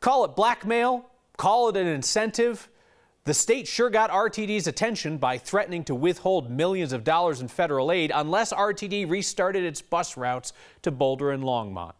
Call it blackmail, call it an incentive. The state sure got RTD's attention by threatening to withhold millions of dollars in federal aid unless RTD restarted its bus routes to Boulder and Longmont.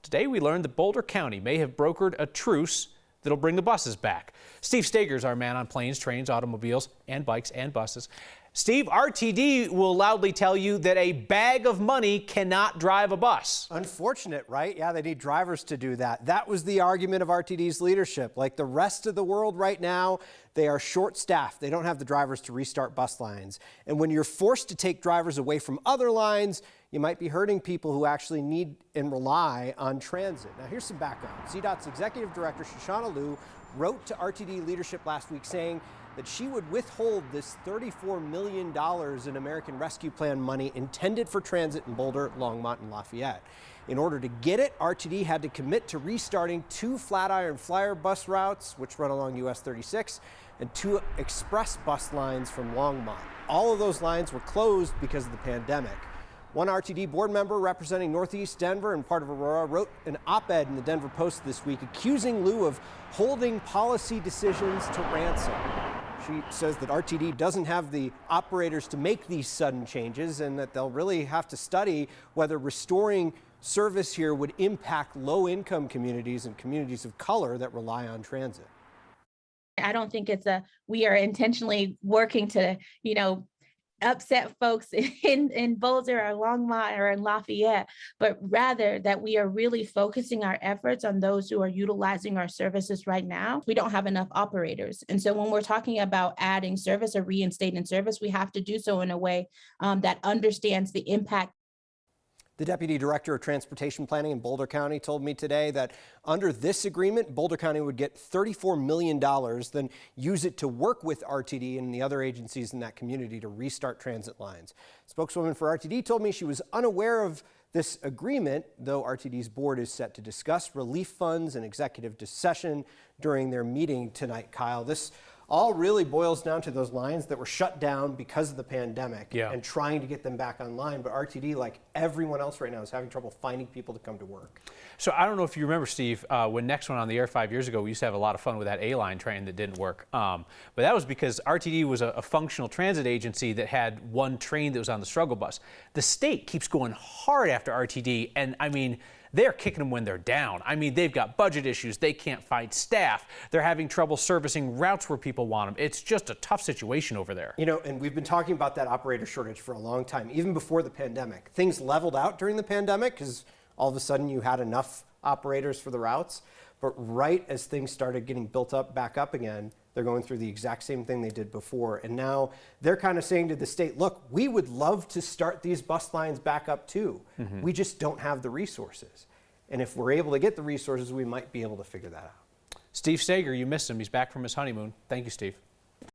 Today we learned that Boulder County may have brokered a truce that'll bring the buses back. Steve Stager's our man on planes, trains, automobiles, and bikes and buses. Steve, RTD will loudly tell you that a bag of money cannot drive a bus. Unfortunate, right? Yeah, they need drivers to do that. That was the argument of RTD's leadership. Like the rest of the world right now, they are short-staffed. They don't have the drivers to restart bus lines. And when you're forced to take drivers away from other lines, you might be hurting people who actually need and rely on transit. Now, here's some background. CDOT's Executive Director, Shoshana Liu, wrote to RTD leadership last week saying that she would withhold this $34 million in American Rescue Plan money intended for transit in Boulder, Longmont, and Lafayette. In order to get it, RTD had to commit to restarting 2 Flatiron Flyer bus routes, which run along US 36, and 2 express bus lines from Longmont. All of those lines were closed because of the pandemic. One RTD board member representing Northeast Denver and part of Aurora wrote an op-ed in the Denver Post this week accusing Liu of holding policy decisions to ransom. She says that RTD doesn't have the operators to make these sudden changes and that they'll really have to study whether restoring service here would impact low-income communities and communities of color that rely on transit. I don't think we are intentionally working to, upset folks in Boulder or Longmont or in Lafayette, but rather that we are really focusing our efforts on those who are utilizing our services right now. We don't have enough operators. And so when we're talking about adding service or reinstating service, we have to do so in a way that understands the impact. The Deputy Director of Transportation Planning in Boulder County told me today that under this agreement, Boulder County would get $34 million, then use it to work with RTD and the other agencies in that community to restart transit lines. Spokeswoman for RTD told me she was unaware of this agreement, though RTD's board is set to discuss relief funds and executive session during their meeting tonight, Kyle. This all really boils down to those lines that were shut down because of the pandemic and trying to get them back online. But RTD, like everyone else right now, is having trouble finding people to come to work. So I don't know if you remember, Steve, when Next went on the air 5 years ago, we used to have a lot of fun with that A-line train that didn't work. But that was because RTD was a functional transit agency that had one train that was on the struggle bus. The state keeps going hard after RTD, and I mean, they're kicking them when they're down. I mean, they've got budget issues. They can't find staff. They're having trouble servicing routes where people want them. It's just a tough situation over there. And we've been talking about that operator shortage for a long time, even before the pandemic. Things leveled out during the pandemic because all of a sudden you had enough operators for the routes. But right as things started getting built up back up again, they're going through the exact same thing they did before. And now they're kind of saying to the state, look, we would love to start these bus lines back up too. We just don't have the resources. And if we're able to get the resources, we might be able to figure that out. Steve Stager, you missed him. He's back from his honeymoon. Thank you, Steve.